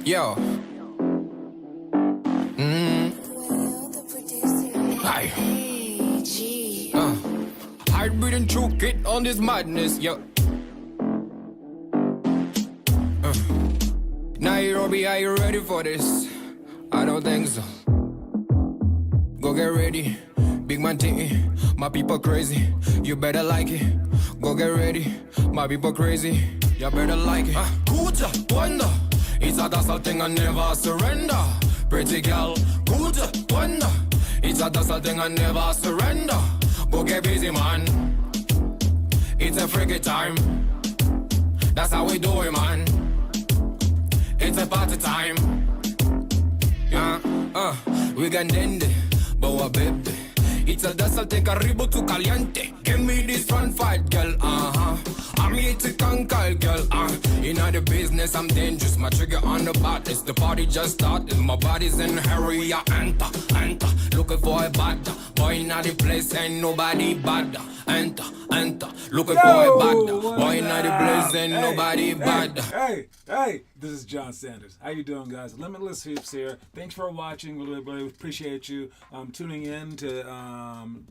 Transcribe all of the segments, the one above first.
Yo. Hi. Hard breathing through kid on this madness, yo. Nairobi, are you ready for this? I don't think so. Go get ready, big man thing. My people crazy, you better like it. Go get ready, my people crazy, you better like it. Good wonder, it's a dazzle thing and never surrender. Pretty girl, good wonder, it's a dazzle thing and never surrender. Go get busy, man. It's a freaky time. That's how we do it, man. It's a party time. Yeah, we can end it, boa baby. It's a dazzle thing, arriba tu caliente. Give me this fun fight, girl. I'm here to conquer, girl. In the business, I'm dangerous. My trigger on the bot. It's the party just started. My body's in hurry. I enter. looking for a bad boy in the place, ain't nobody bad. Enter, looking for a bad boy in the place, ain't nobody bad. Hey, this is John Sanders. How you doing, guys? Limitless Hoops here. Thanks for watching. Really appreciate you tuning in to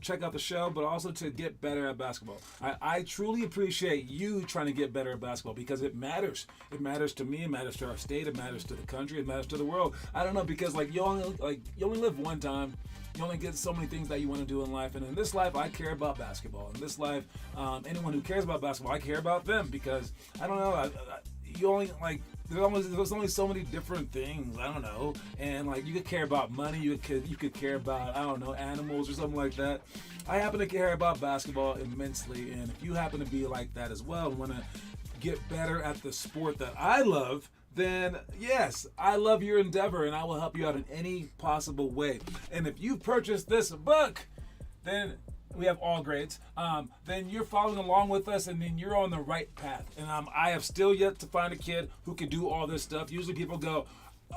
check out the show, but also to get better at basketball. I truly appreciate you trying to get better at basketball because it matters. It matters to me. It matters to our state. It matters to the country. It matters to the world. I don't know, because you only live one time. You only get so many things that you want to do in life, and in this life, I care about basketball. In this life, anyone who cares about basketball, I care about them, because I don't know. There's only so many different things. I don't know, and you could care about money. You could care about, I don't know, animals or something like that. I happen to care about basketball immensely, and if you happen to be like that as well and want to get better at the sport that I love, then yes, I love your endeavor and I will help you out in any possible way. And if you purchase this book, then we have all grades, then you're following along with us, and then you're on the right path. And I have still yet to find a kid who can do all this stuff. Usually people go,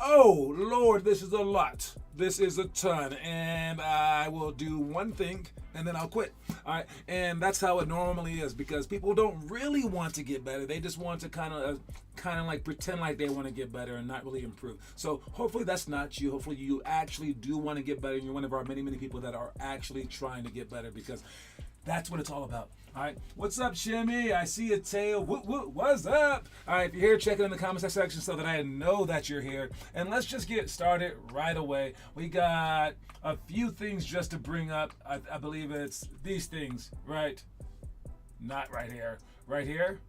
oh Lord, this is a lot. This is a ton, and I will do one thing and then I'll quit. All right, and that's how it normally is, because people don't really want to get better. They just want to kind of pretend like they want to get better and not really improve. So hopefully that's not you. Hopefully you actually do want to get better, and you're one of our many people that are actually trying to get better, because that's what it's all about. All right, what's up, Shimmy? I see a tail. What's up? All right, if you're here, check it in the comment section so that I know that you're here. And let's just get started right away. We got a few things just to bring up. I believe it's these things, right? Not right here. Right here?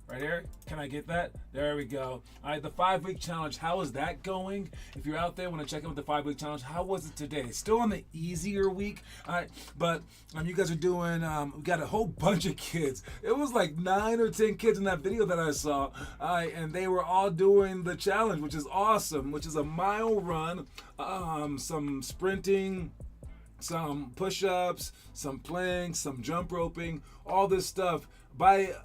Can I get that? There we go. All right, the 5-week challenge. How is that going? If you're out there, want to check in with the 5-week challenge, how was it today? Still on the easier week. All right, but you guys are doing, we got a whole bunch of kids. It was like 9 or 10 kids in that video that I saw. All right, and they were all doing the challenge, which is awesome, which is a mile run, some sprinting, some push-ups, some planks, some jump roping, all this stuff. By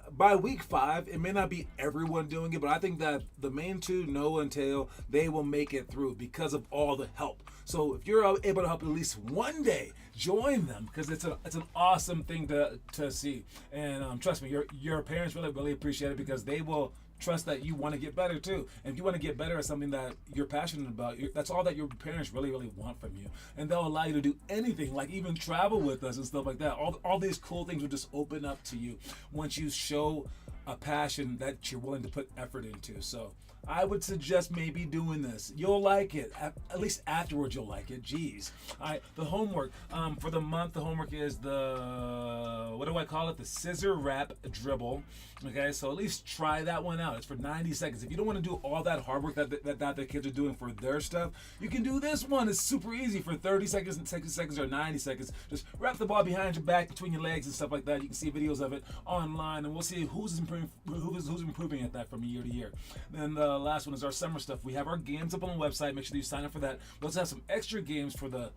week 5, it may not be everyone doing it, but I think that the main two, Noah and Teo, they will make it through because of all the help. So if you're able to help at least one day, join them, because it's an awesome thing to see. And trust me, your parents really appreciate it, because they will trust that you want to get better too. And if you want to get better at something that you're passionate about, that's all that your parents really want from you. And they'll allow you to do anything, like even travel with us and stuff like that. All these cool things will just open up to you once you show a passion that you're willing to put effort into. So I would suggest maybe doing this. You'll like it. At least afterwards you'll like it. Jeez. All right, the homework for the month, the homework is what do I call it? The scissor wrap dribble. Okay, so at least try that one out. It's for 90 seconds. If you don't want to do all that hard work that the kids are doing for their stuff, you can do this one. It's super easy for 30 seconds and 60 seconds or 90 seconds. Just wrap the ball behind your back, between your legs and stuff like that. You can see videos of it online, and we'll see who's improving at that from year to year. Then the last one is our summer stuff. We have our games up on the website. Make sure that you sign up for that. We also have some extra games for the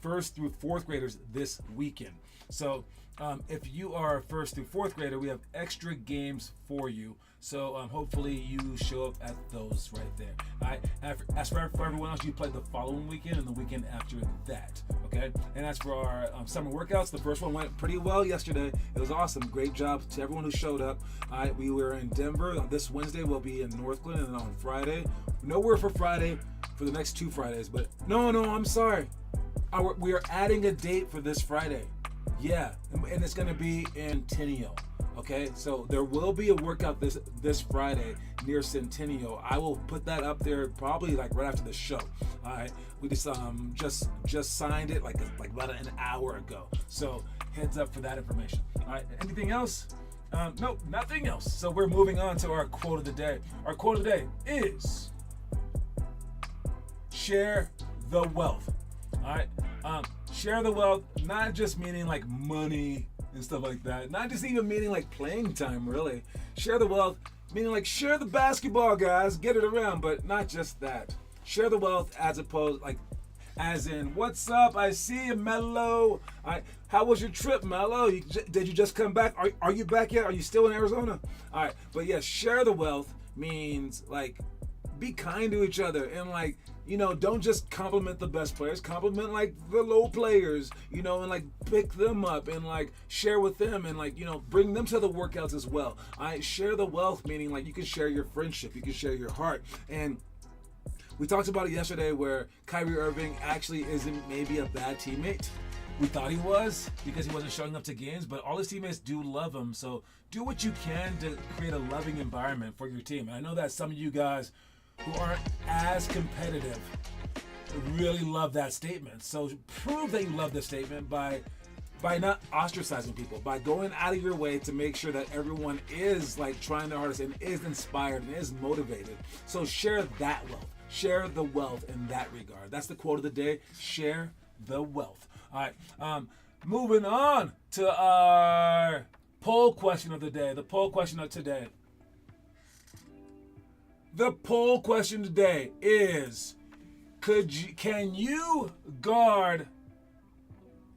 1st through 4th graders this weekend. So if you are a 1st through 4th grader, we have extra games for you. So hopefully you show up at those right there. All right. As for everyone else, you play the following weekend and the weekend after that. Okay. And as for our summer workouts, the first one went pretty well yesterday. It was awesome. Great job to everyone who showed up. All right. We were in Denver. This Wednesday we'll be in Northglenn, and then on Friday, nowhere for Friday for the next 2 Fridays. But no, I'm sorry. We are adding a date for this Friday. Yeah, and it's going to be in Centennial. Okay, so there will be a workout this Friday near Centennial. I will put that up there probably like right after the show. All right, we just signed it like about an hour ago. So heads up for that information. All right, anything else? Nope, nothing else. So we're moving on to our quote of the day. Our quote of the day is share the wealth. All right, share the wealth, not just meaning like money and stuff like that. Not just even meaning like playing time, really. Share the wealth, meaning like share the basketball, guys. Get it around, but not just that. Share the wealth as in, what's up? I see you, Mello. How was your trip, Mello? Did you just come back? Are you back yet? Are you still in Arizona? All right, but yes, share the wealth means like be kind to each other, and like, don't just compliment the best players, compliment like the low players, and like pick them up and like share with them, and like, bring them to the workouts as well. I share the wealth, meaning like you can share your friendship, you can share your heart. And we talked about it yesterday where Kyrie Irving actually isn't maybe a bad teammate. We thought he was because he wasn't showing up to games, but all his teammates do love him. So do what you can to create a loving environment for your team. And I know that some of you guys who aren't as competitive really love that statement. So prove that you love this statement by not ostracizing people, by going out of your way to make sure that everyone is like trying their hardest and is inspired and is motivated. So share that wealth. Share the wealth in that regard. That's the quote of the day. Share the wealth. All right. Moving on to our poll question of the day. The poll question of today. The poll question today is: can you guard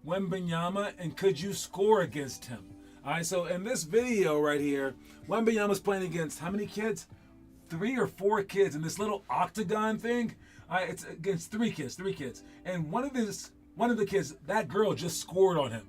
Wembanyama, and could you score against him? All right. So in this video right here, Wembanyama's playing against how many kids? 3 or 4 kids in this little octagon thing. It's against 3 kids. And one of the kids, that girl just scored on him.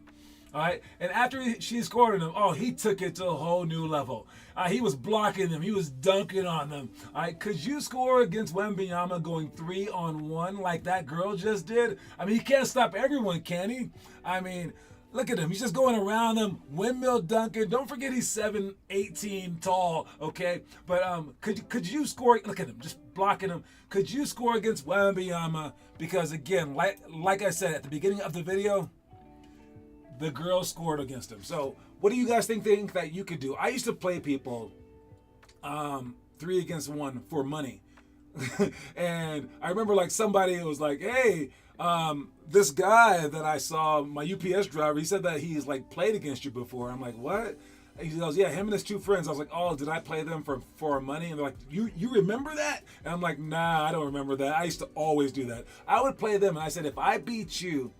All right. And after she scored on him, he took it to a whole new level. He was blocking them. He was dunking on them. All right. Could you score against Wembanyama going 3-on-1 like that girl just did? I mean, he can't stop everyone, can he? I mean, look at him. He's just going around them, windmill dunking. Don't forget he's 7'18" tall, okay? But could you score? Look at him, just blocking him. Could you score against Wembanyama? Because again, like I said at the beginning of the video, the girl scored against him. So what do you guys think that you could do? I used to play people 3 against 1 for money. And I remember like somebody was like, hey, this guy that I saw, my UPS driver, he said that he's like played against you before. I'm like, what? And he goes, yeah, him and his 2 friends. I was like, oh, did I play them for money? And they're like, you remember that? And I'm like, nah, I don't remember that. I used to always do that. I would play them, and I said, if I beat you,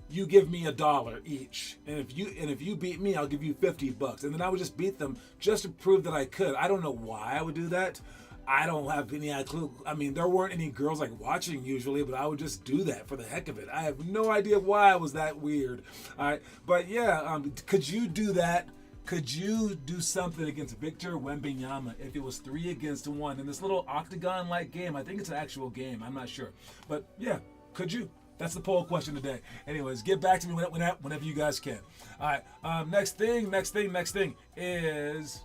you give me $1 each, and if you beat me, I'll give you $50. And then I would just beat them just to prove that I could. I don't know why I would do that. I don't have any clue. I mean, there weren't any girls like watching usually, but I would just do that for the heck of it. I have no idea why I was that weird. All right, but yeah, could you do that? Could you do something against Victor Wembanyama if it was 3 against 1 in this little octagon-like game? I think it's an actual game. I'm not sure, but yeah, could you? That's the poll question today. Anyways, get back to me whenever you guys can. All right. Next thing is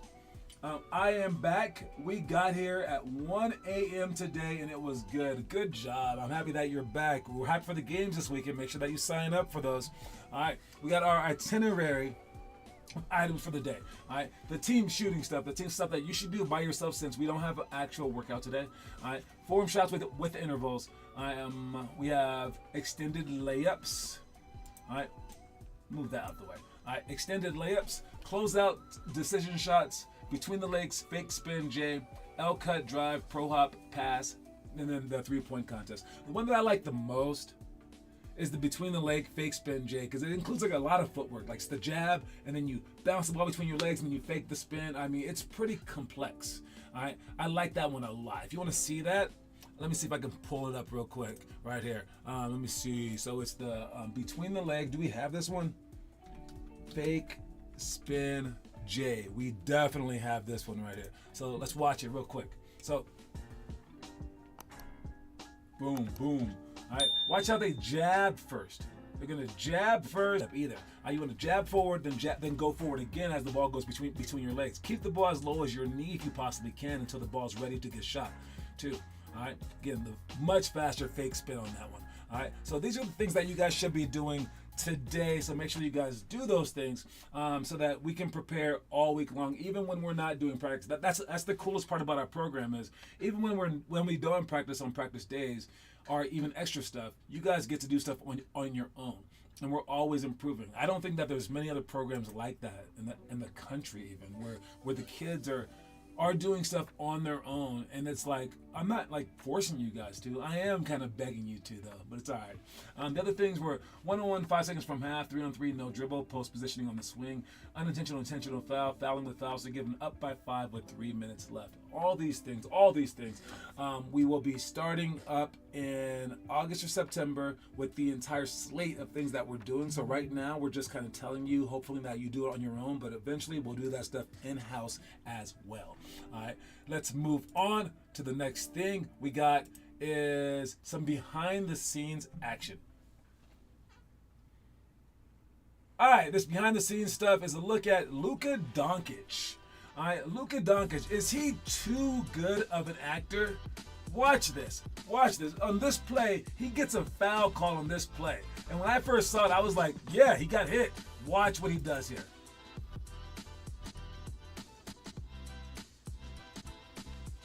I am back. We got here at 1 a.m. today, and it was good. Good job. I'm happy that you're back. We're happy for the games this weekend. Make sure that you sign up for those. All right. We got our itinerary items for the day. All right, the team shooting stuff, the team stuff that you should do by yourself since we don't have an actual workout today. All right, form shots with intervals. We have extended layups. All right, move that out the way. All right, extended layups, closeout decision shots, between the legs, fake spin J, L cut drive, pro hop pass, and then the 3-point contest. The one that I like the most is the between the leg fake spin J, because it includes like a lot of footwork, like it's the jab, and then you bounce the ball between your legs and you fake the spin. I mean, it's pretty complex. All right, I like that one a lot. If you want to see that, let me see if I can pull it up real quick right here. Let me see. So it's the between the leg. Do we have this one? Fake spin J. We definitely have this one right here. So let's watch it real quick. So boom, boom. All right, watch how they jab first. They're gonna jab first. Either you want to jab forward, then go forward again as the ball goes between your legs. Keep the ball as low as your knee if you possibly can until the ball's ready to get shot. Too. All right, again, the much faster fake spin on that one. All right, so these are the things that you guys should be doing today. So make sure you guys do those things so that we can prepare all week long, even when we're not doing practice. That's the coolest part about our program is even when we don't practice on practice days, or even extra stuff, you guys get to do stuff on your own, and we're always improving. I don't think that there's many other programs like that in the country, even where the kids are doing stuff on their own, and it's like I'm not like forcing you guys to. I am kind of begging you to though, but it's all right. The other things were 1-on-1, 5 seconds from half, 3-on-3, no dribble, post positioning on the swing, unintentional, intentional foul, fouling with fouls, so given up by 5 with 3 minutes left. all these things. We will be starting up in August or September with the entire slate of things that we're doing. So right now we're just kind of telling you, hopefully that you do it on your own, but eventually we'll do that stuff in-house as well. All right, let's move on to the next thing we got is some behind the scenes action. All right, this behind the scenes stuff is a look at Luka Doncic. All right, Luka Doncic, is he too good of an actor? Watch this. On this play, he gets a foul call on this play. And when I first saw it, I was like, yeah, he got hit. Watch what he does here.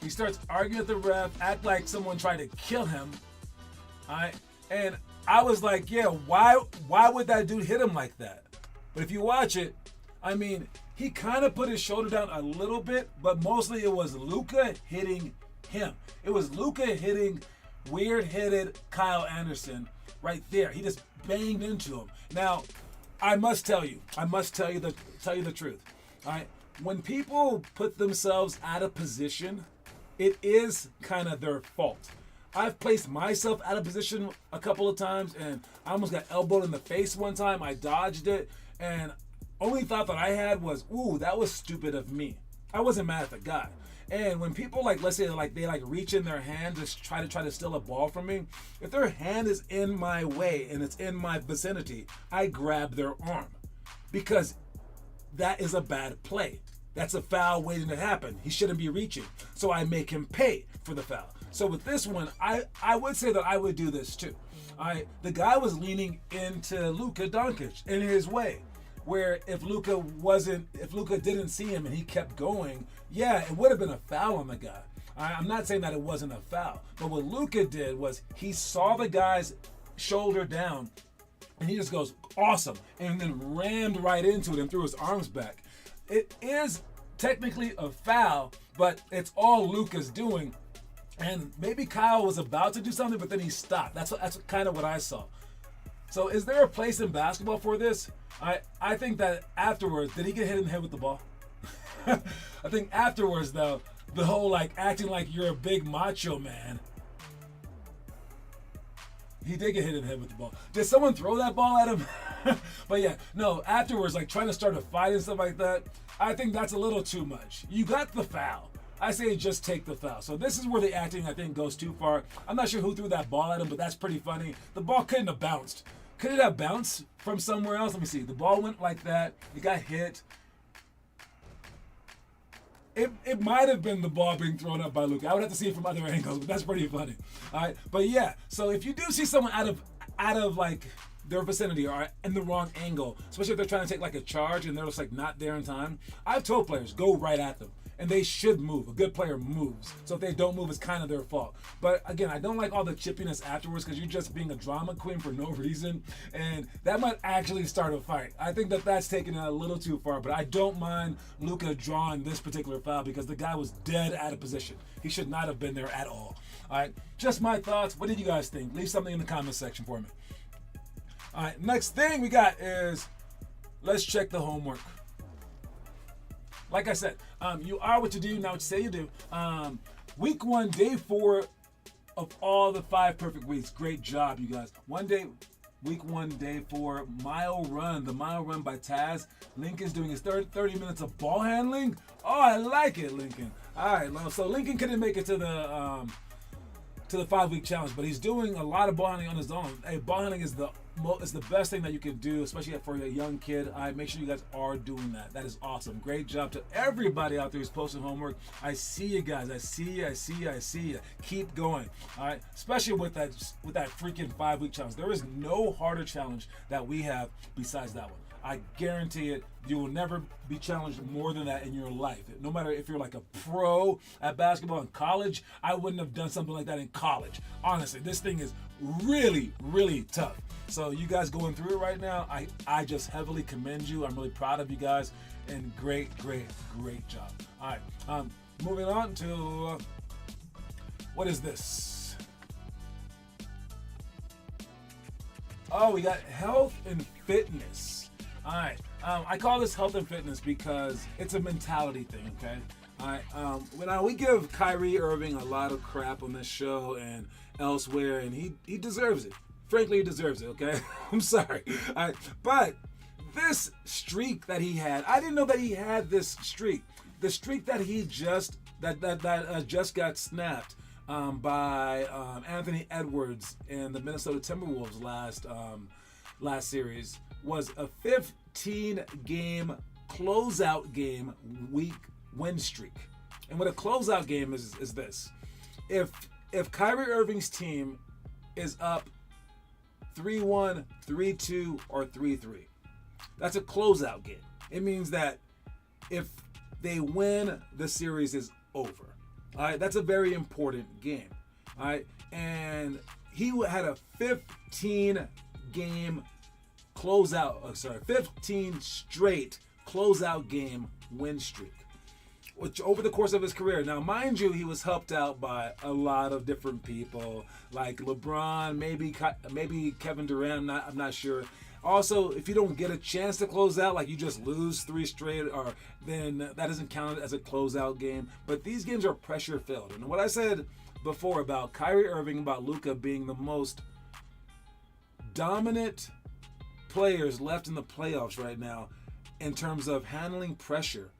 He starts arguing with the ref, act like someone tried to kill him. All right, and I was like, yeah, why would that dude hit him like that? But if you watch it, I mean, he kind of put his shoulder down a little bit, but mostly it was Luka hitting him. It was Luka hitting weird-headed Kyle Anderson right there. He just banged into him. Now, I must tell you the truth. All right, when people put themselves out of position, it is kind of their fault. I've placed myself out of position a couple of times, and I almost got elbowed in the face one time. I dodged it, and only thought that I had was, ooh, that was stupid of me. I wasn't mad at the guy. And when people let's say they reach in their hand to try to steal a ball from me, if their hand is in my way and it's in my vicinity, I grab their arm because that is a bad play. That's a foul waiting to happen. He shouldn't be reaching. So I make him pay for the foul. So with this one, I would say that I would do this too. The guy was leaning into Luka Doncic in his way, where if Luka didn't see him and he kept going, yeah, it would have been a foul on the guy. I'm not saying that it wasn't a foul, but what Luka did was he saw the guy's shoulder down, and he just goes, awesome, and then rammed right into it and threw his arms back. It is technically a foul, but it's all Luka's doing. And maybe Kyle was about to do something, but then he stopped. That's kind of what I saw. So is there a place in basketball for this? I think that afterwards, did he get hit in the head with the ball? I think afterwards, though, the whole acting like you're a big macho man. He did get hit in the head with the ball. Did someone throw that ball at him? But yeah, no, afterwards, trying to start a fight and stuff like that, I think that's a little too much. You got the foul. I say just take the foul. So this is where the acting, I think, goes too far. I'm not sure who threw that ball at him, but that's pretty funny. The ball couldn't have bounced. Could it have bounced from somewhere else? Let me see. The ball went like that. It got hit. It might have been the ball being thrown up by Luka. I would have to see it from other angles, but that's pretty funny. All right, but yeah. So if you do see someone out of their vicinity or in the wrong angle, especially if they're trying to take a charge and they're just not there in time, I've told players go right at them. And they should move. A good player moves. So if they don't move, it's kind of their fault. But again, I don't like all the chippiness afterwards because you're just being a drama queen for no reason. And that might actually start a fight. I think that that's taken it a little too far. But I don't mind Luka drawing this particular foul because the guy was dead out of position. He should not have been there at all. All right, just my thoughts. What did you guys think? Leave something in the comment section for me. All right, next thing we got is let's check the homework. Like I said, you are what you do, not what you say you do. Week 1, day 4 of all the 5 perfect weeks. Great job, you guys. Week 1, day 4, mile run. The mile run by Taz. Lincoln's doing his 30 minutes of ball handling. Oh, I like it, Lincoln. All right, so Lincoln couldn't make it to the 5-week challenge, but he's doing a lot of ball handling on his own. Hey, ball handling is the best thing that you can do, especially for a young kid. Make sure you guys are doing that. That is awesome. Great job to everybody out there who's posting homework. I see you guys. I see you. Keep going. All right. Especially with that freaking 5-week challenge. There is no harder challenge that we have besides that one. I guarantee it. You will never be challenged more than that in your life. No matter if you're a pro at basketball in college, I wouldn't have done something like that in college. Honestly, this thing is really, really tough. So you guys going through it right now, I just heavily commend you. I'm really proud of you guys, and great job. All right, moving on to what is this? Oh, we got health and fitness. All right. I call this health and fitness because it's a mentality thing, okay? All right. Now we give Kyrie Irving a lot of crap on this show and elsewhere, and he deserves it. Frankly, he deserves it. Okay, I'm sorry. All right. But this streak that he had, I didn't know that he had this streak. The streak that he just got snapped by Anthony Edwards and the Minnesota Timberwolves last series was a 15-game closeout game week win streak. And what a closeout game is this: if Kyrie Irving's team is up 3-1, 3-2, or 3-3, that's a closeout game. It means that if they win, the series is over. All right, that's a very important game. All right, and he had a 15-game closeout. 15 straight closeout game win streak, which over the course of his career. Now, mind you, he was helped out by a lot of different people, like LeBron, maybe Kevin Durant. I'm not sure. Also, if you don't get a chance to close out, like you just lose 3 straight, or then that doesn't count as a closeout game. But these games are pressure filled. And what I said before about Kyrie Irving, about Luka being the most dominant players left in the playoffs right now in terms of handling pressure,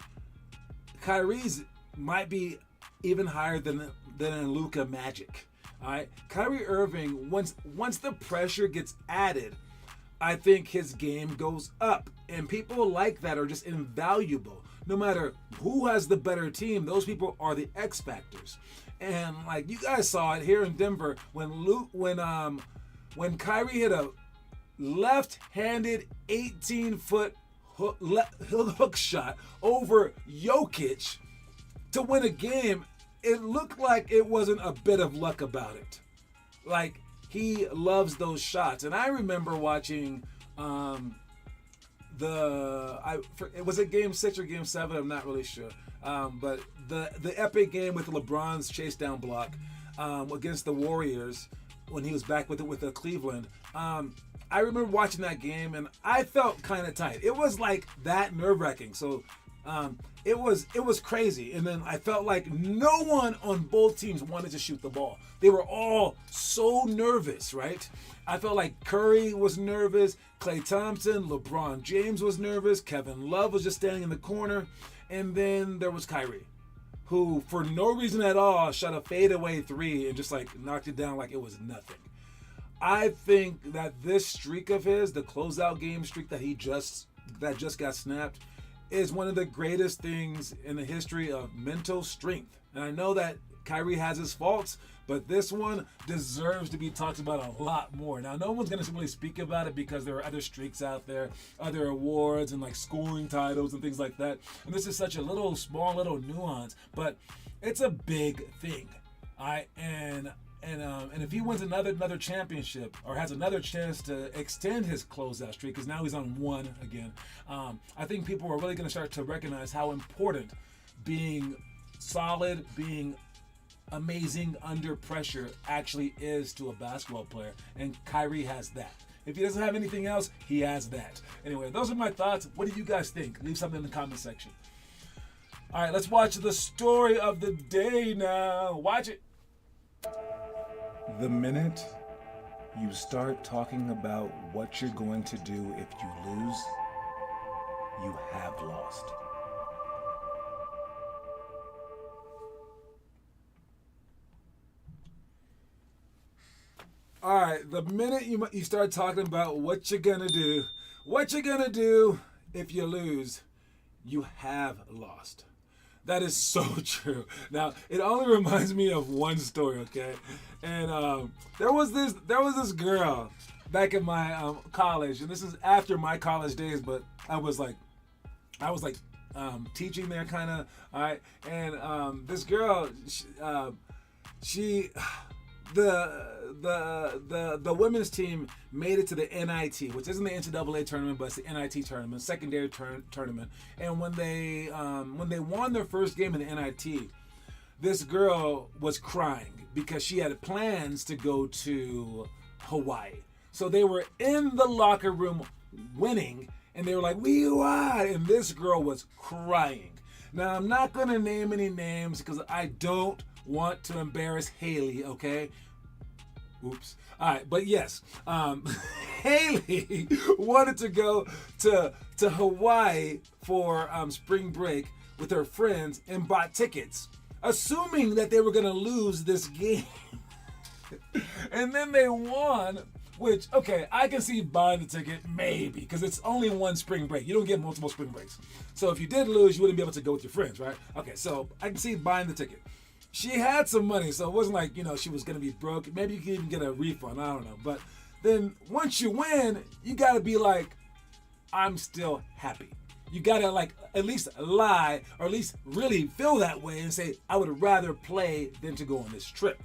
Kyrie's might be even higher than Luka Magic. All right, Kyrie Irving, once the pressure gets added, I think his game goes up, and people like that are just invaluable. No matter who has the better team, those people are the X factors. And like you guys saw it here in Denver when Kyrie hit a left-handed 18-foot hook shot over Jokic to win a game, it looked like it wasn't a bit of luck about it. Like, he loves those shots. And I remember watching it was a game 6 or game 7, I'm not really sure. But the epic game with LeBron's chase down block against the Warriors when he was back with Cleveland. I remember watching that game and I felt kind of tight. It was like that nerve-wracking. So it was crazy. And then I felt like no one on both teams wanted to shoot the ball. They were all so nervous, right? I felt like Curry was nervous, Klay Thompson, LeBron James was nervous, Kevin Love was just standing in the corner, and then there was Kyrie, who for no reason at all shot a fadeaway 3 and just like knocked it down like it was nothing. I think that this streak of his, the closeout game streak that just got snapped, is one of the greatest things in the history of mental strength. And I know that Kyrie has his faults, but this one deserves to be talked about a lot more. Now, no one's going to really speak about it because there are other streaks out there, other awards and like scoring titles and things like that. And this is such a small little nuance, but it's a big thing. And if he wins another championship or has another chance to extend his closeout streak, because now he's on 1 again, I think people are really going to start to recognize how important being solid, being amazing under pressure actually is to a basketball player. And Kyrie has that. If he doesn't have anything else, he has that. Anyway, those are my thoughts. What do you guys think? Leave something in the comment section. All right, let's watch the story of the day now. Watch it. The minute you start talking about what you're going to do if you lose, you have lost. All right, the minute you start talking about what you're going to do if you lose, you have lost. That is so true. Now, it only reminds me of one story, okay? And there was this girl back in my college, and this is after my college days, but I was like teaching there kind of, all right? And this girl, the women's team made it to the NIT, which isn't the NCAA tournament, but it's the NIT tournament, secondary tournament. And when they won their first game in the NIT, this girl was crying because she had plans to go to Hawaii. So they were in the locker room winning, and they were like, "We won!" And this girl was crying. Now, I'm not going to name any names because I don't want to embarrass Haley, okay? Oops. All right, but yes, Haley wanted to go to Hawaii for spring break with her friends and bought tickets, assuming that they were going to lose this game. And then they won, which, okay, I can see buying the ticket, maybe, because it's only one spring break. You don't get multiple spring breaks. So if you did lose, you wouldn't be able to go with your friends, right? Okay, so I can see buying the ticket. She had some money, so it wasn't like, she was going to be broke. Maybe you can even get a refund. I don't know. But then once you win, you got to be like, I'm still happy. You got to at least lie or at least really feel that way and say, I would rather play than to go on this trip.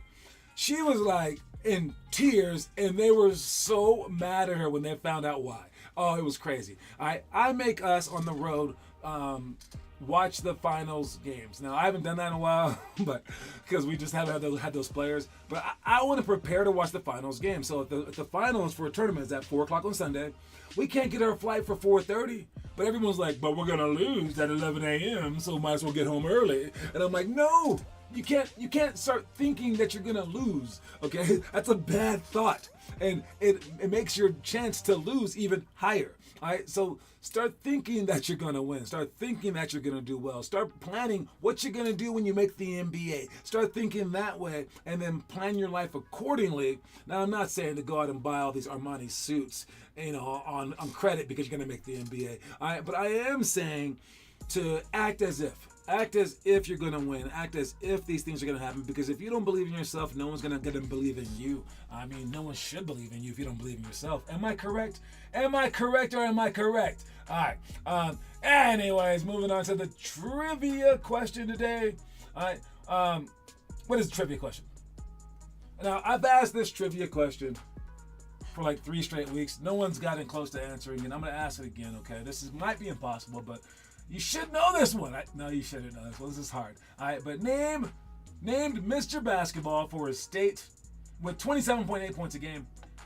She was like in tears, and they were so mad at her when they found out why. Oh, it was crazy. I make us on the road watch the finals games. Now, I haven't done that in a while, but because we just haven't had those players. But I want to prepare to watch the finals game. So if the finals for a tournament is at 4 o'clock on Sunday, we can't get our flight for 4:30. But everyone's like, but we're going to lose at 11 a.m., so might as well get home early. And I'm like, no, you can't start thinking that you're going to lose, okay? That's a bad thought. And it makes your chance to lose even higher. All right, so start thinking that you're going to win. Start thinking that you're going to do well. Start planning what you're going to do when you make the NBA. Start thinking that way and then plan your life accordingly. Now, I'm not saying to go out and buy all these Armani suits, on credit because you're going to make the NBA. All right, but I am saying to act as if you're going to win. Act as if these things are going to happen, because if you don't believe in yourself, no one's going to get to believe in you. I mean, no one should believe in you if you don't believe in yourself. Am I correct? Am I correct or am I correct? All right. Anyways, moving on to the trivia question today. All right. What is the trivia question? Now, I've asked this trivia question for like 3 straight weeks. No one's gotten close to answering it. I'm going to ask it again, okay? Might be impossible, but you should know this one. No, you shouldn't know this one. This is hard. All right, but named Mr. Basketball for his state with 27.8 points a game,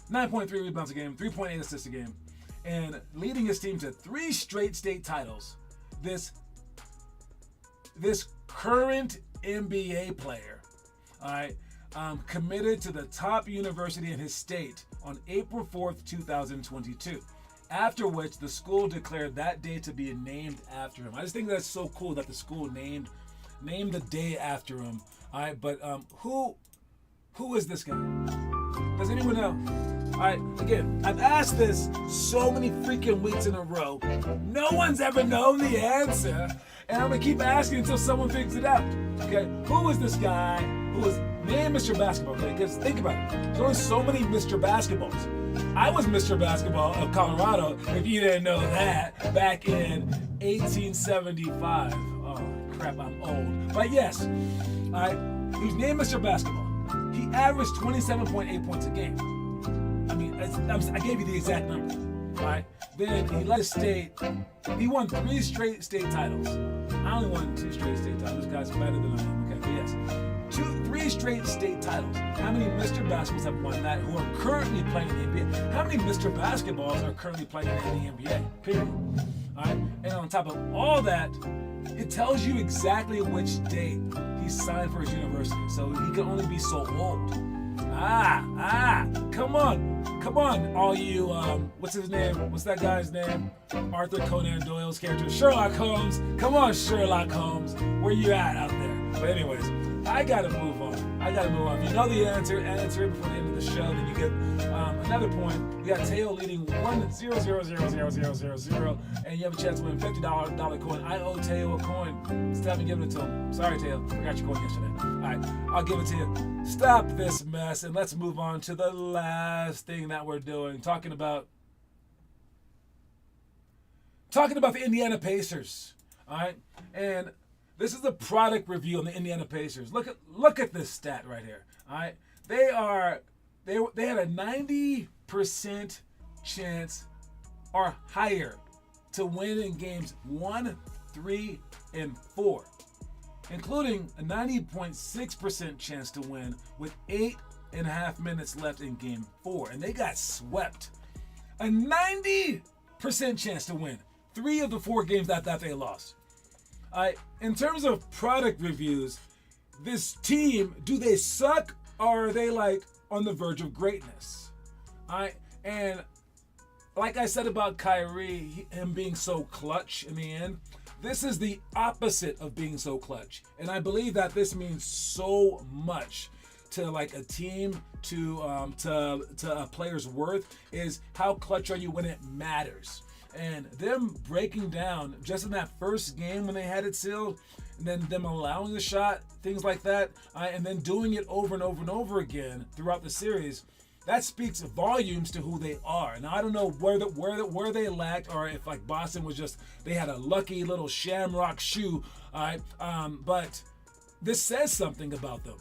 9.3 rebounds a game, 3.8 assists a game, and leading his team to 3 straight state titles. This current NBA player, all right, committed to the top university in his state on April 4th, 2022. After which the school declared that day to be named after him. I just think that's so cool that the school named the day after him. All right, but who is this guy? Does anyone know? All right, again, I've asked this so many freaking weeks in a row. No one's ever known the answer, and I'm gonna keep asking until someone figures it out. Okay, who is this guy who is named Mr. Basketball? Okay, because think about it. There's only so many Mr. Basketballs. I was Mr. Basketball of Colorado, if you didn't know that, back in 1875. Oh, crap, I'm old. But yes, all right, he was named Mr. Basketball. He averaged 27.8 points a game. I mean, I gave you the exact number. All right, then he led his state. He won 3 straight state titles. I only won 2 straight state titles. This guy's better than I am. Okay, but yes. 3 straight state titles. How many Mr. Basketballs have won that who are currently playing in the NBA? How many Mr. Basketballs are currently playing in the NBA? Period. All right. And on top of all that, it tells you exactly which date he signed for his university. So he can only be so old. Come on, all you, what's his name? What's that guy's name? Arthur Conan Doyle's character, Sherlock Holmes. Come on, Sherlock Holmes. Where you at out there? But anyways, I gotta move on. If you know the answer it before the end of the show, then you get another point. You got Teo leading 1-0-0-0-0-0-0-0, and you have a chance to win $50 coin. I owe Teo a coin. It's time to give it to him. Sorry, Teo. Forgot your coin yesterday. All right, I'll give it to you. Stop this mess, and let's move on to the last thing that we're doing. Talking about the Indiana Pacers. All right, and this is the product review on the Indiana Pacers. Look at this stat right here. All right, they had a 90% chance or higher to win in games 1, 3, and 4, including a 90.6% chance to win with 8.5 minutes left in game 4, and they got swept. A 90% chance to win 3 of the 4 games that they lost. In terms of product reviews, this team, do they suck or are they like on the verge of greatness? And like I said about Kyrie, him being so clutch in the end, this is the opposite of being so clutch. And I believe that this means so much to like a team, to a player's worth, is how clutch are you when it matters. And them breaking down just in that first game when they had it sealed, and then them allowing the shot, things like that, and then doing it over and over and over again throughout the series, that speaks volumes to who they are. Now I don't know where they lacked, or if like Boston was just, they had a lucky little shamrock shoe. But this says something about them.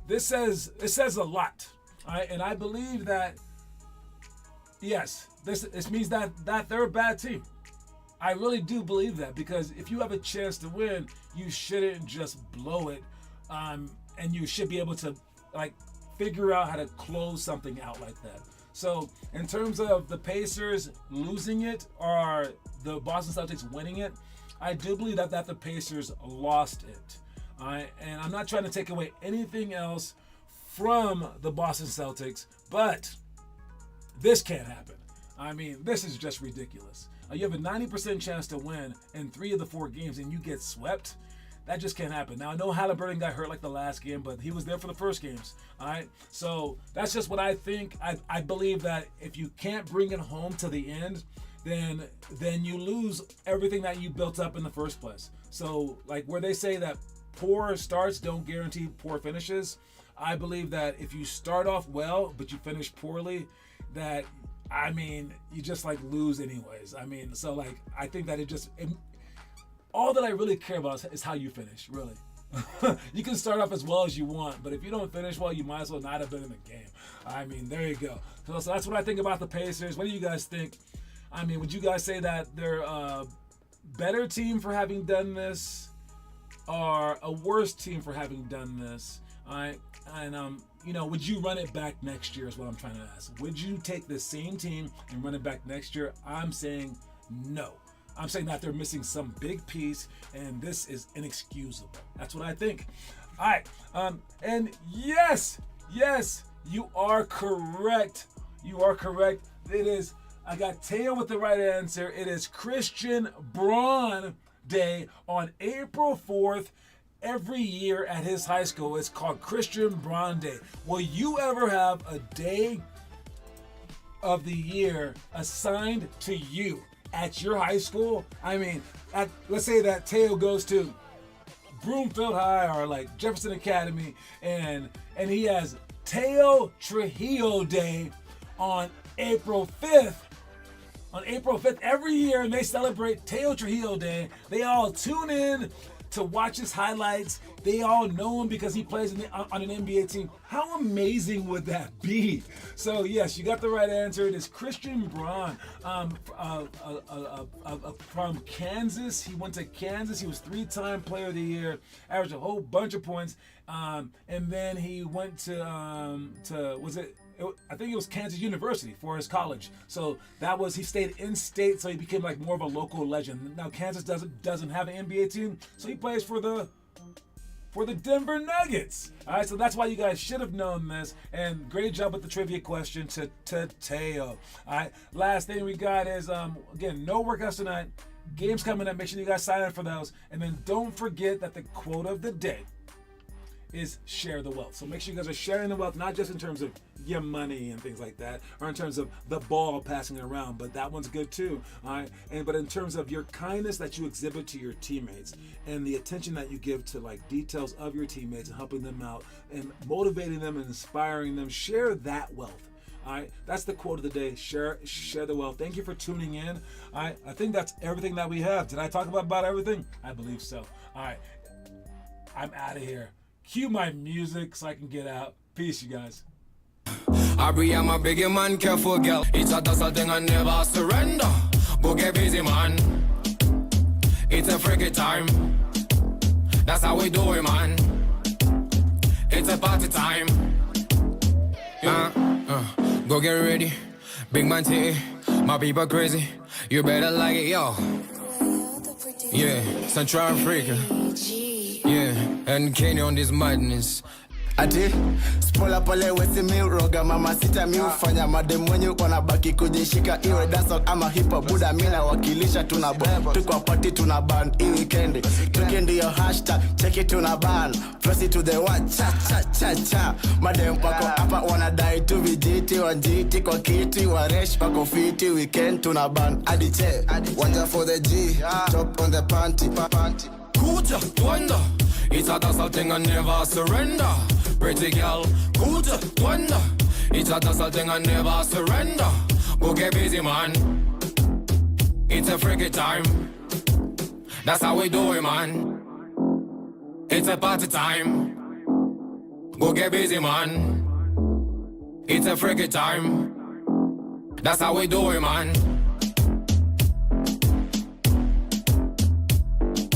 It says a lot. And I believe that, yes, this means that they're a bad team. I really do believe that, because if you have a chance to win, you shouldn't just blow it, and you should be able to like figure out how to close something out like that. So in terms of the Pacers losing it or the Boston Celtics winning it, I do believe that the Pacers lost it. And I'm not trying to take away anything else from the Boston Celtics, but this can't happen. I mean, this is just ridiculous. You have a 90% chance to win in 3 of the 4 games and you get swept. That just can't happen. Now, I know Halliburton got hurt like the last game, but he was there for the first games. All right? So that's just what I think. I believe that if you can't bring it home to the end, then you lose everything that you built up in the first place. So, like where they say that poor starts don't guarantee poor finishes, I believe that if you start off well, but you finish poorly, that, I mean, you just like lose anyways. I mean, so like, I think that all that I really care about is how you finish, really. You can start off as well as you want, but if you don't finish well, you might as well not have been in the game. I mean, there you go. So that's what I think about the Pacers. What do you guys think? I mean, would you guys say that they're a better team for having done this, or a worse team for having done this? All right, and would you run it back next year is what I'm trying to ask. Would you take the same team and run it back next year? I'm saying no. I'm saying that they're missing some big piece, and this is inexcusable. That's what I think. All right, and yes, you are correct. You are correct. It is, I got Teo with the right answer. It is Christian Braun Day on April 4th. Every year at his high school, it's called Christian Braun Day. Will you ever have a day of the year assigned to you at your high school? I mean, let's say that Teo goes to Broomfield High or like Jefferson Academy, and he has Teo Trujillo Day on April 5th. On April 5th every year, and they celebrate Teo Trujillo Day. They all tune in to watch his highlights. They all know him because he plays on an NBA team. How amazing would that be? So yes, you got the right answer. It is Christian Braun from Kansas. He went to Kansas. He was 3-time Player of the Year, averaged a whole bunch of points. And then he went to I think it was Kansas University for his college. So he stayed in state, so he became like more of a local legend. Now Kansas doesn't have an NBA team, so he plays for the Denver Nuggets. All right, so that's why you guys should have known this. And great job with the trivia question to Teo. All right, last thing we got is again, no workouts tonight. Games coming up. Make sure you guys sign up for those. And then don't forget that the quote of the day is share the wealth. So make sure you guys are sharing the wealth, not just in terms of your money and things like that, or in terms of the ball passing it around, but that one's good too. All right, but in terms of your kindness that you exhibit to your teammates and the attention that you give to like details of your teammates and helping them out and motivating them and inspiring them, share that wealth. All right, that's the quote of the day. Share the wealth. Thank you for tuning in. All right, I think that's everything that we have. Did I talk about everything? I believe so. All right, I'm out of here. Cue my music so I can get out. Peace, you guys. I am a biggie man, careful girl. It's a tussle thing and never surrender. Go get busy, man. It's a freaky time. That's how we do it, man. It's a party time. Go get ready. Big man titty. My people crazy. You better like it, yo. Yeah, Central Africa. Yeah, and Kenya on this madness. Ati spola pole wesi mi roga mama sita mi ufanya madem wenye wanabaki kujishika iwe dancehall ama hip hop buda mina wakilisha tunabomb tuko party tunaban hii weekend weekend yo hashtag check it tunaban press it to the one cha cha cha cha madem pako hapa wanadai tu vijiti wanjiti kwa kiti waresh pako fiti weekend tunaban adi che wanja for the G top on the panty Kuja, Wanda. It's a dancehall thing and never surrender. Pretty girl, Kuja, Wanda. It's a dancehall thing and never surrender. Go get busy, man. It's a freaky time. That's how we do it, man. It's a party time. Go get busy, man. It's a freaky time. That's how we do it, man.